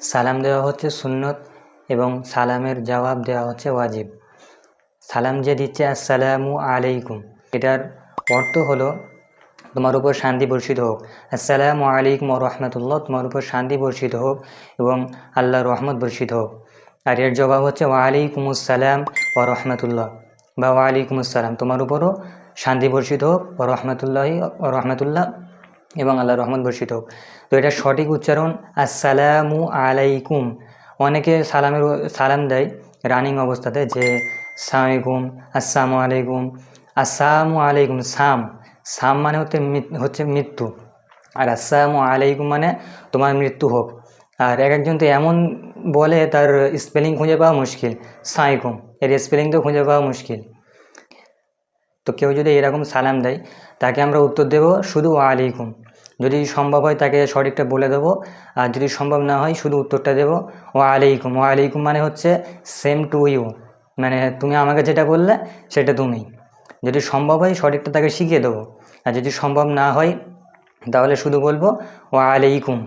সালাম দেওয়া হচ্ছে সুন্নত এবং সালামের জবাব দেওয়া হচ্ছে ওয়াজিব। সালাম যে দিচ্ছে আসসালামু আলাইকুম, এটার অর্থ হলো তোমার উপর শান্তি বর্ষিত হোক। আসসালামু আলাইকুম ওয়া রাহমাতুল্লাহ, তোমার উপর শান্তি বর্ষিত হোক এবং আল্লাহর রহমত বর্ষিত হোক। আর এর জবাব হচ্ছে ওয়ালাইকুমুস সালাম ওয়া রাহমাতুল্লাহ বা ওয়ালাইকুমুস সালাম, তোমার উপরও শান্তি বর্ষিত হোক, ওয়া রাহমাতুল্লাহ এবং আল্লাহর রহমত বর্ষিত হোক। তো এটা সঠিক উচ্চারণ আসসালামু আলাইকুম। অনেকে সালাম দেয় রানিং অবস্থাতে, যে সালামালাইকুম, আসসালামু আলাইকুম, আসসালামু আলাইকুম। সাম মানে হচ্ছে মৃত্যু, আর আসসালামু আলাইকুম মানে তোমার মৃত্যু হোক। আর একজন তো এমন বলে, তার স্পেলিং খুঁজে পাওয়া মুশকিল, সালাইকুম এর স্পেলিং তো খুঁজে পাওয়া মুশকিল। তো কেউ যদি এরকম সালাম দেয়, তাকে আমরা উত্তর দেব শুধু ওয়ালাইকুম। যদি সম্ভব হয় তাকে সঠিকটা বলে দেবো, আর যদি সম্ভব না হয় শুধু উত্তরটা দেবো ওয়ালাইকুম। ওয়ালাইকুম মানে হচ্ছে সেম টু ইউ, মানে তুমি আমাকে যেটা বললে সেটা তুমি। যদি সম্ভব হয় সঠিকটা তাকে শিখিয়ে দেবো, আর যদি সম্ভব না হয় তাহলে শুধু বলবো ওয়ালাইকুম।